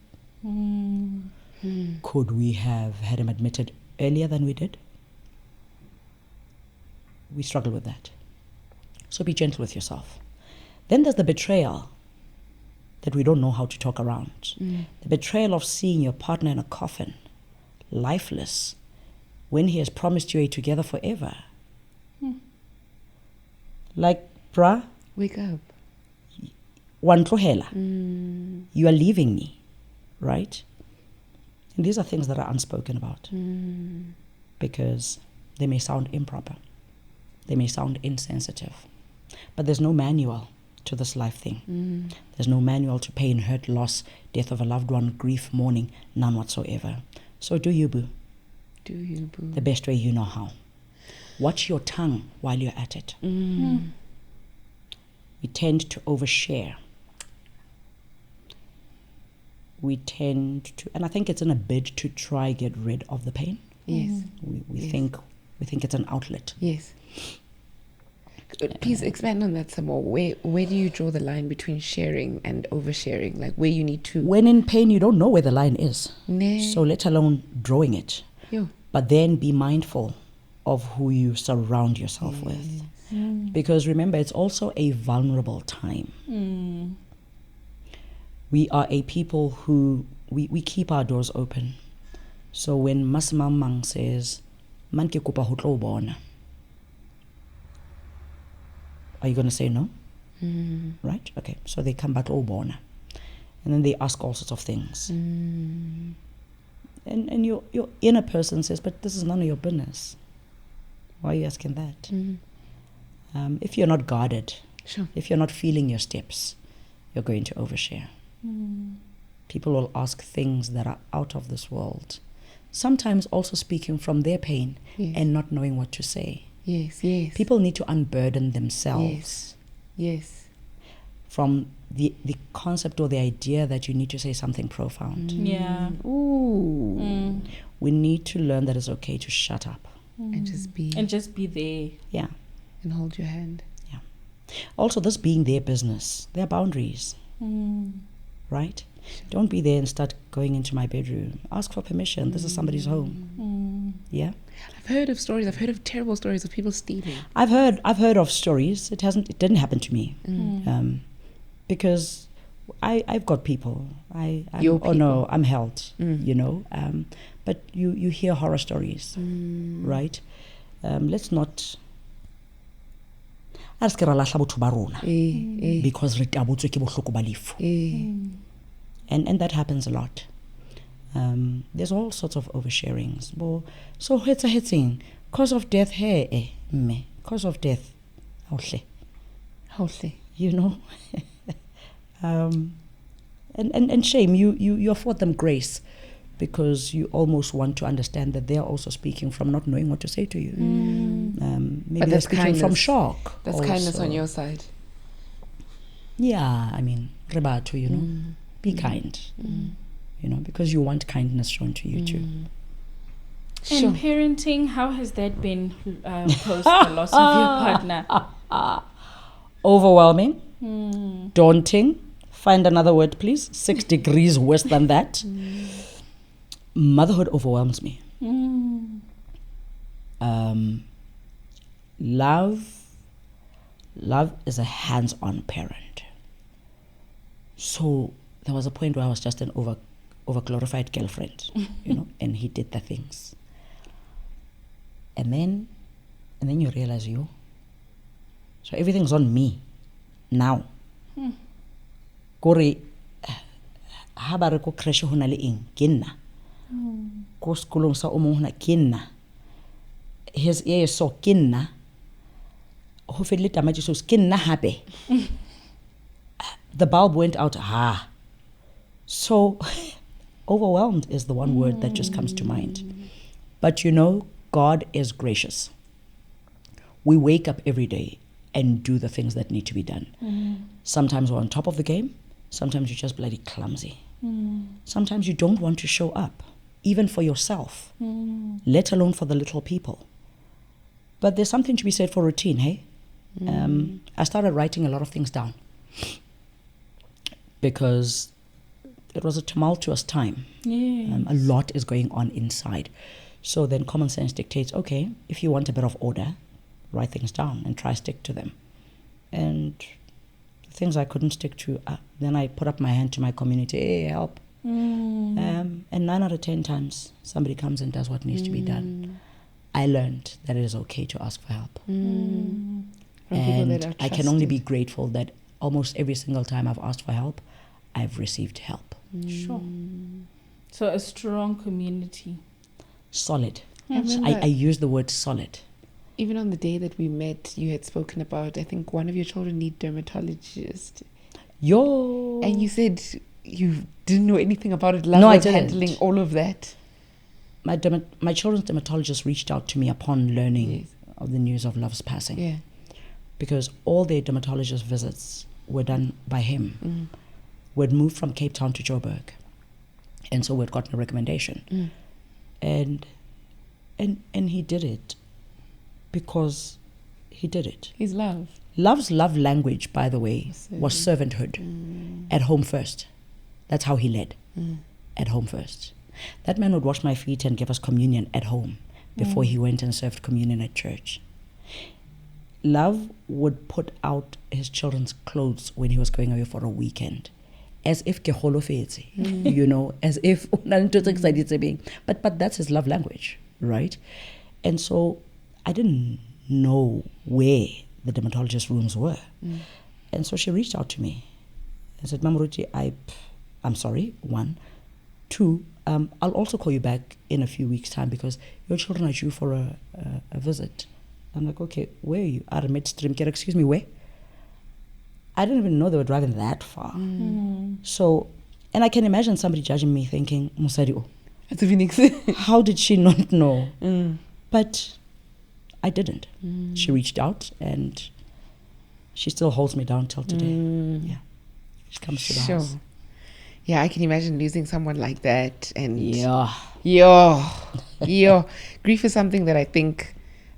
Speaker 3: Could we have had him admitted earlier than we did? We struggle with that. So be gentle with yourself. Then there's the betrayal that we don't know how to talk around. The betrayal of seeing your partner in a coffin, lifeless, when he has promised you a together forever. Like, bruh,
Speaker 1: wake up.
Speaker 3: Wantlohela. You are leaving me, right? And these are things that are unspoken about. because they may sound improper. They may sound insensitive. But there's no manual to this life thing. There's no manual to pain, hurt, loss, death of a loved one, grief, mourning, none whatsoever. So do you, boo.
Speaker 1: Do you, boo?
Speaker 3: The best way you know how. Watch your tongue while you're at it. We tend to overshare. We tend to, and I think it's in a bid to try get rid of the pain.
Speaker 1: Yes.
Speaker 3: We
Speaker 1: Yes.
Speaker 3: think it's an outlet.
Speaker 1: Yes. Please expand on that some more. Where do you draw the line between sharing and oversharing? Like where you need to...
Speaker 3: When in pain, you don't know where the line is.
Speaker 1: Nah.
Speaker 3: So let alone drawing it.
Speaker 1: Yo.
Speaker 3: But then be mindful of who you surround yourself with. Because remember, it's also a vulnerable time. We are a people who, we keep our doors open. So when Masimamang says, Man ke kopa ho tlo bona, are you going to say no? Right? Okay. So they come back to bona. And then they ask all sorts of things. And your inner person says, but this is none of your business. Why are you asking that? If you're not guarded,
Speaker 1: Sure.
Speaker 3: if you're not feeling your steps, you're going to overshare. People will ask things that are out of this world. Sometimes also speaking from their pain
Speaker 1: Yes.
Speaker 3: and not knowing what to say.
Speaker 1: Yes, yes.
Speaker 3: People need to unburden themselves
Speaker 1: Yes.
Speaker 3: from the concept or the idea that you need to say something profound.
Speaker 2: Yeah.
Speaker 1: Ooh.
Speaker 3: We need to learn that it's okay to shut up.
Speaker 1: And just be...
Speaker 2: And just be there.
Speaker 3: Yeah.
Speaker 1: and hold your hand.
Speaker 3: Yeah. Also, this being their business, their boundaries, right? Don't be there and start going into my bedroom. Ask for permission. This is somebody's home. Yeah.
Speaker 1: I've heard of stories. I've heard of terrible stories of people stealing.
Speaker 3: I've heard of stories. It didn't happen to me. Because I've got people. I'm held, you know. But you hear horror stories, right? Let's not because re tabotswe ke bohloko ba lefu. And that happens a lot. There's all sorts of oversharings. So hitting cause of death cause of death you know. And shame, you afford them grace because you almost want to understand that they're also speaking from not knowing what to say to you. Maybe
Speaker 1: But
Speaker 3: they're
Speaker 1: that's
Speaker 3: speaking
Speaker 1: kindness.
Speaker 3: from shock.
Speaker 1: That's
Speaker 3: also.
Speaker 1: kindness on your side.
Speaker 3: Yeah, I mean, rebatu, you know, be kind, you know, because you want kindness shown to you too.
Speaker 2: And parenting, how has that been post the loss of your partner?
Speaker 3: Overwhelming, daunting. Find another word, please. 6 degrees worse than that. Motherhood overwhelms me. Love is a hands-on parent. So there was a point where I was just an over glorified girlfriend, you know, and he did the things. And then you realize so everything's on me now. Kore ha ba re ko crash ho na le eng ke nna ko sekolong sa o mong hona ke nna his ear so ke nna ho fedile tamaji so ke nna hape. The bulb went out. So overwhelmed is the one word that just comes to mind. But you know, God is gracious. We wake up every day and do the things that need to be done. Sometimes we're on top of the game. Sometimes you're just bloody clumsy. Sometimes you don't want to show up, even for yourself, let alone for the little people. But there's something to be said for routine, hey? I started writing a lot of things down because it was a tumultuous time. A lot is going on inside. So then common sense dictates, okay, if you want a bit of order, write things down and try stick to them. And the things I couldn't stick to, then I put up my hand to my community, hey, help. And 9 out of 10 times, somebody comes and does what needs to be done. I learned that it is okay to ask for help. And I can only be grateful that almost every single time I've asked for help, I've received help.
Speaker 2: Sure. So a strong community.
Speaker 3: Solid. I use the word solid.
Speaker 1: Even on the day that we met, you had spoken about, I think one of your children need dermatologist.
Speaker 3: Yo.
Speaker 1: And you said you didn't know anything about it.
Speaker 3: No, I
Speaker 1: was
Speaker 3: didn't.
Speaker 1: handling all of that.
Speaker 3: My children's dermatologist reached out to me upon learning
Speaker 1: Yes.
Speaker 3: of the news of Love's passing.
Speaker 1: Yeah.
Speaker 3: Because all their dermatologist visits were done by him. We'd moved from Cape Town to Joburg. And so we'd gotten a recommendation. And he did it because he did it.
Speaker 1: His love.
Speaker 3: Love's love language, by the way, was servanthood. At home first. That's how he led. At home first. That man would wash my feet and give us communion at home before he went and served communion at church. Love would put out his children's clothes when he was going away for a weekend. As if ke holofetse, you know, as if but that's his love language, right? And so I didn't know where the dermatologist rooms were. And so she reached out to me and said, Mamuruti, I'm sorry, 1. 2, I'll also call you back in a few weeks' time because your children are due for a visit. I'm like, okay, where are you? Midstream. Excuse me, where? I didn't even know they were driving that far. So, and I can imagine somebody judging me thinking, Musari,
Speaker 1: That's a Phoenix.
Speaker 3: how did she not know? But I didn't. She reached out and she still holds me down till today. Yeah. She comes to the house.
Speaker 1: Yeah, I can imagine losing someone like that. And
Speaker 3: Yeah.
Speaker 1: Grief is something that I think,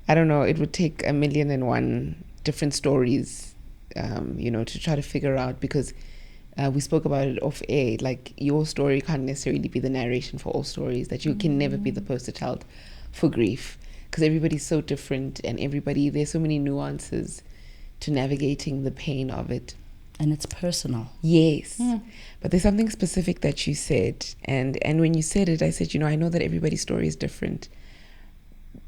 Speaker 1: I don't know, it would take 1,000,001 different stories, to try to figure out, because we spoke about it off air. Like, your story can't necessarily be the narration for all stories, that you can never be the poster child for grief, because everybody's so different and there's so many nuances to navigating the pain of it.
Speaker 3: And it's personal.
Speaker 1: Yes. But there's something specific that you said. And when you said it, I said, I know that everybody's story is different.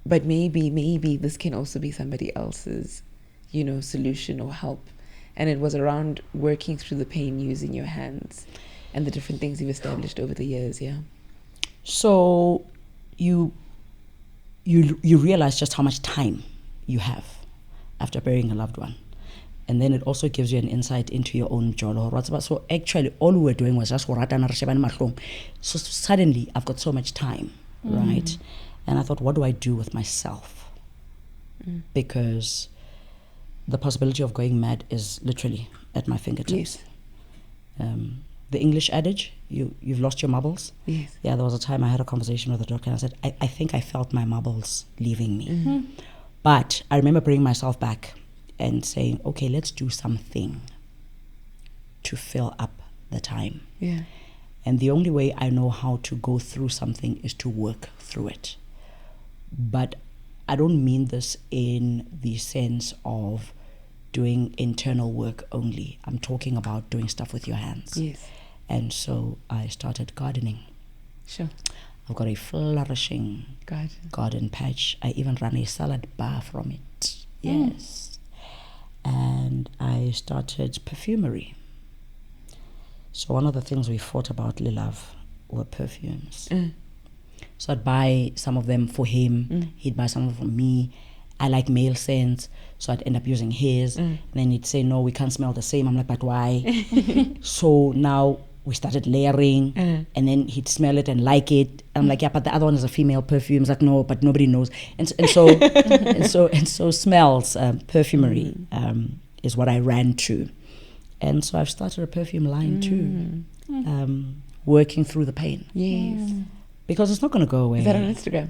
Speaker 1: But maybe this can also be somebody else's, solution or help. And it was around working through the pain using your hands and the different things you've established over the years, yeah?
Speaker 3: So you realize just how much time you have after burying a loved one. And then it also gives you an insight into your own jolo. So actually, all we were doing was just so suddenly, I've got so much time, right? And I thought, what do I do with myself? Because the possibility of going mad is literally at my fingertips.
Speaker 1: Yes.
Speaker 3: The English adage, you've lost your marbles.
Speaker 1: Yes.
Speaker 3: Yeah, there was a time I had a conversation with the doctor and I said, I think I felt my marbles leaving me. But I remember bringing myself back and saying, okay, let's do something to fill up the time.
Speaker 1: Yeah.
Speaker 3: And the only way I know how to go through something is to work through it. But I don't mean this in the sense of doing internal work only. I'm talking about doing stuff with your hands.
Speaker 1: Yes.
Speaker 3: And so I started gardening.
Speaker 1: Sure.
Speaker 3: I've got a flourishing garden patch. I even run a salad bar from it. Yes. And I started perfumery. So one of the things we thought about, Lilove, were perfumes. So I'd buy some of them for him. He'd buy some of them for me. I like male scents, so I'd end up using his. And then he'd say, no, we can't smell the same. I'm like, but why? So now we started layering, and then he'd smell it and like it. I'm like, yeah, but the other one is a female perfume. He's like, no, but nobody knows. And so smells, perfumery is what I ran to. And so I've started a perfume line too, working through the pain.
Speaker 1: Yes.
Speaker 3: Because it's not going to go away.
Speaker 1: Is that on Instagram?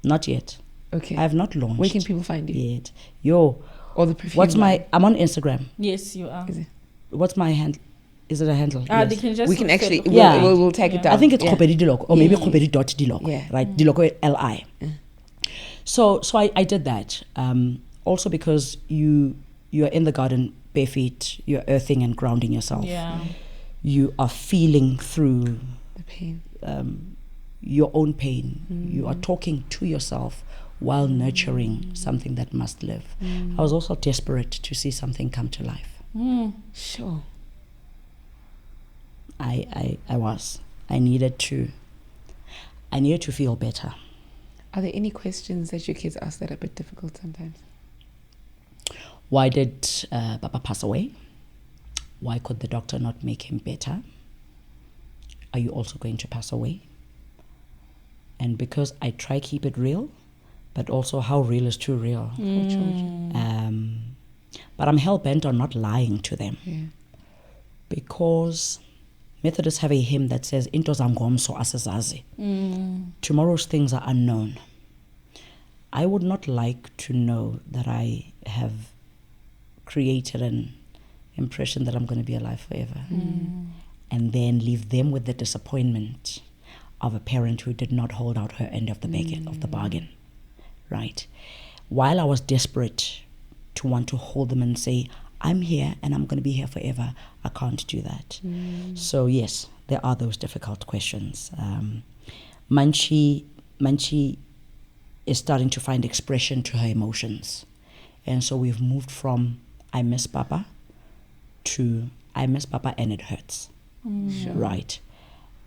Speaker 3: Not yet.
Speaker 1: Okay.
Speaker 3: I have not launched.
Speaker 1: Where can people find you?
Speaker 3: Yet. Yo.
Speaker 1: Or the perfume
Speaker 3: I'm on Instagram.
Speaker 2: Yes, you are.
Speaker 1: Is it?
Speaker 3: What's my handle? Is it a handle?
Speaker 2: They can just
Speaker 1: We can actually,
Speaker 3: Yeah.
Speaker 1: we'll take it down.
Speaker 3: I think it's Kgopedi Lilokoe, or maybe Kgopedi.Lilokoe,
Speaker 1: Yeah.
Speaker 3: right? Lilokoe, L-I. So I did that. Also because you're in the garden bare feet, you're earthing and grounding yourself.
Speaker 2: Yeah.
Speaker 3: You are feeling through
Speaker 1: the pain.
Speaker 3: Your own pain. You are talking to yourself while nurturing something that must live. I was also desperate to see something come to life.
Speaker 1: Sure.
Speaker 3: I was. I needed to feel better.
Speaker 1: Are there any questions that your kids ask that are a bit difficult sometimes?
Speaker 3: Why did Papa pass away? Why could the doctor not make him better? Are you also going to pass away? And because I try keep it real, but also how real is too real.
Speaker 1: For children.
Speaker 3: But I'm hell-bent on not lying to them.
Speaker 1: Yeah.
Speaker 3: Because Methodists have a hymn that says, Into zangomso asazazi. Tomorrow's things are unknown. I would not like to know that I have created an impression that I'm going to be alive forever. And then leave them with the disappointment of a parent who did not hold out her end of the bargain. Right? While I was desperate to want to hold them and say, I'm here and I'm going to be here forever, I can't do that. So yes, there are those difficult questions. Manchi is starting to find expression to her emotions. And so we've moved from I miss Papa to I miss Papa and it hurts.
Speaker 1: Sure.
Speaker 3: Right?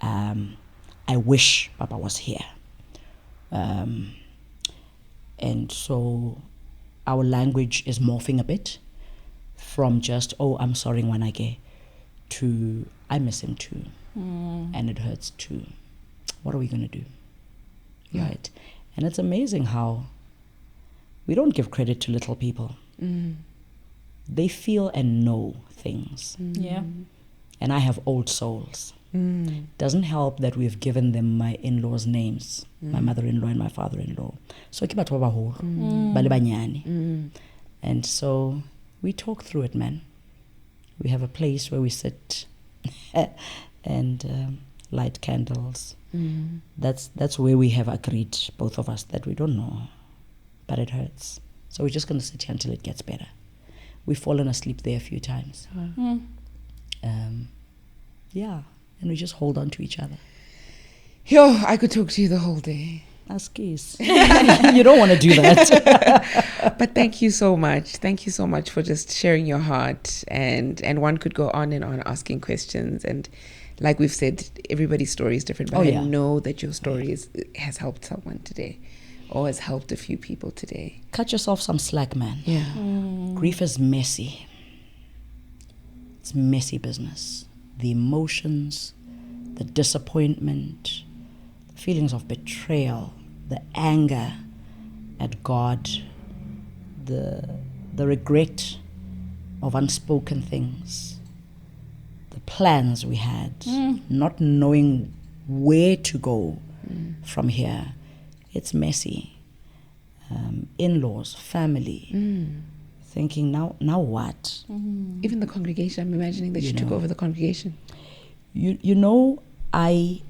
Speaker 3: I wish Papa was here. And so our language is morphing a bit from just, oh, I'm sorry when I get, to I miss him too. And it hurts too. What are we going to do?
Speaker 1: Yeah.
Speaker 3: Right? And it's amazing how we don't give credit to little people. They feel and know things.
Speaker 2: Yeah.
Speaker 3: And I have old souls. Doesn't help that we've given them my in-laws' names, my mother-in-law and my father-in-law. So ke batho ba baholo, ba le banyane. And so we talk through it, man. We have a place where we sit and light candles. That's where we have agreed, both of us, that we don't know, but it hurts. So we're just going to sit here until it gets better. We've fallen asleep there a few times. Yeah, and we just hold on to each other.
Speaker 1: Yo, I could talk to you the whole day.
Speaker 3: Ask kiss. You don't want to do that.
Speaker 1: But thank you so much. Thank you so much for just sharing your heart. And one could go on and on asking questions. And like we've said, everybody's story is different. But I know that your story has helped someone today, or has helped a few people today.
Speaker 3: Cut yourself some slack, man.
Speaker 1: Yeah.
Speaker 3: Grief is messy. It's messy business. The emotions, the disappointment, the feelings of betrayal, the anger at God, the regret of unspoken things, the plans we had, not knowing where to go from here. It's messy. In-laws, family, thinking now what?
Speaker 1: Even the congregation, I'm imagining that you took over the congregation.
Speaker 3: You know, I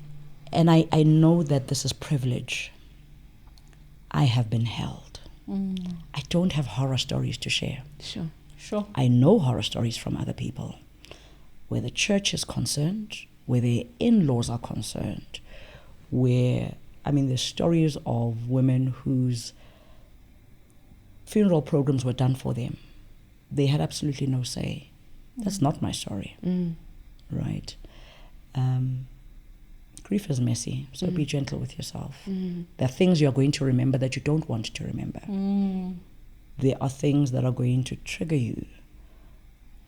Speaker 3: know that this is privilege. I have been held. I don't have horror stories to share.
Speaker 1: Sure.
Speaker 3: I know horror stories from other people, where the church is concerned, where their in-laws are concerned, where, there's stories of women whose funeral programs were done for them. They had absolutely no say. That's not my story. Right? Grief is messy, so be gentle with yourself. There are things you're going to remember that you don't want to remember. There are things that are going to trigger you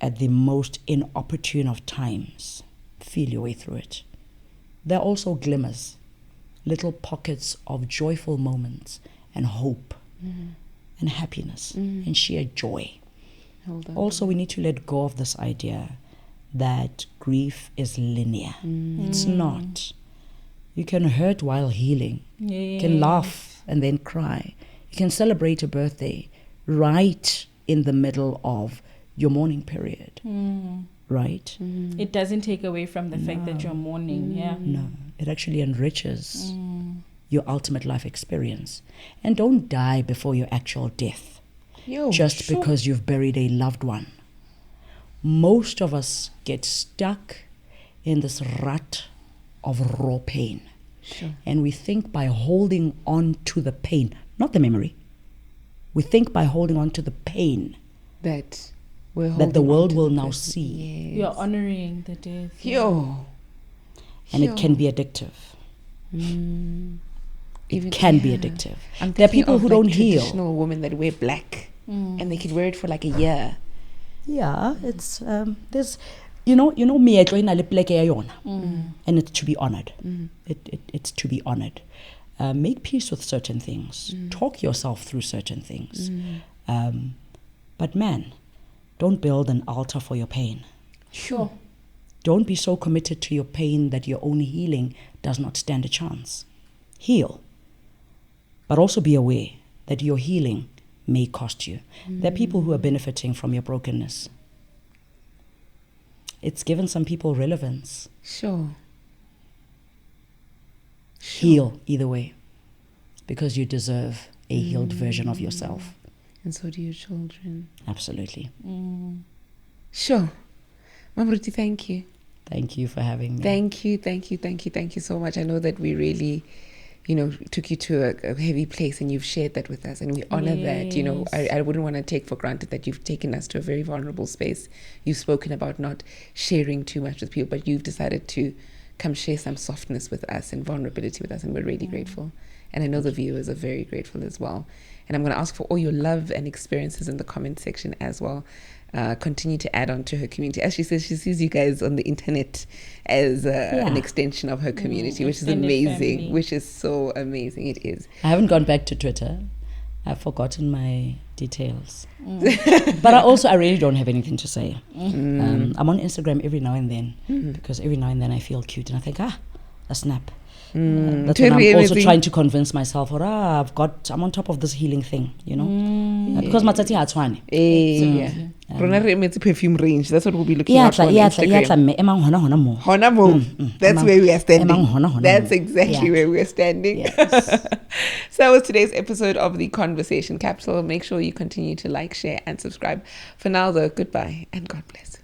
Speaker 3: at the most inopportune of times. Feel your way through it. There are also glimmers, little pockets of joyful moments and hope and happiness and sheer joy. Also, we need to let go of this idea that grief is linear. It's not. You can hurt while healing. You can laugh and then cry. You can celebrate a birthday right in the middle of your mourning period. Right?
Speaker 2: It doesn't take away from the fact that you're mourning.
Speaker 3: No, it actually enriches your ultimate life experience. And don't die before your actual death just because you've buried a loved one. Most of us get stuck in this rut of raw pain. And we think by holding on to the pain, not the memory, we think by holding on to the pain
Speaker 1: that
Speaker 3: the world will now see.
Speaker 2: You're honoring the death.
Speaker 3: And it can be addictive.
Speaker 1: Even-
Speaker 3: can be
Speaker 1: yeah.
Speaker 3: addictive.
Speaker 1: I'm
Speaker 3: There are
Speaker 1: thinking
Speaker 3: people
Speaker 1: of,
Speaker 3: who
Speaker 1: like,
Speaker 3: don't heal.
Speaker 1: traditional women that wear black and they can wear it for like a year.
Speaker 3: Yeah, it's there's meetlo ina le pleke ya yona, and it's to be honored. It's to be honored. Make peace with certain things. Talk yourself through certain things. But man, don't build an altar for your pain.
Speaker 2: Sure.
Speaker 3: Don't be so committed to your pain that your own healing does not stand a chance. Heal. But also be aware that your healing may cost you. There are people who are benefiting from your brokenness. It's given some people relevance.
Speaker 1: Sure.
Speaker 3: Heal either way, because you deserve a healed version of yourself.
Speaker 1: And so do your children.
Speaker 3: Absolutely.
Speaker 1: Sure. Mamruti, thank you.
Speaker 3: Thank you for having me.
Speaker 1: Thank you so much. I know that we really, took you to a heavy place, and you've shared that with us, and we honor that. I wouldn't want to take for granted that you've taken us to a very vulnerable space. You've spoken about not sharing too much with people, but you've decided to come share some softness with us and vulnerability with us, and we're really grateful. And I know the viewers are very grateful as well. And I'm going to ask for all your love and experiences in the comment section as well. Continue to add on to her community. As she says, she sees you guys on the internet as an extension of her community, which is amazing,
Speaker 2: family.
Speaker 1: which is so amazing. It is.
Speaker 3: I haven't gone back to Twitter. I've forgotten my details. But I really don't have anything to say. I'm on Instagram every now and then, because every now and then I feel cute and I think, a snap. That's when I'm also trying to convince myself, I'm on top of this healing thing, because matsatsi ha tshwane.
Speaker 1: Rona re emetse perfume range. That's what we'll be looking at on Instagram. Hona mo. That's where we are standing. That's exactly where we are standing.
Speaker 3: Yes.
Speaker 1: So that was today's episode of The Conversation Capsule. Make sure you continue to like, share, and subscribe. For now, though, goodbye and God bless.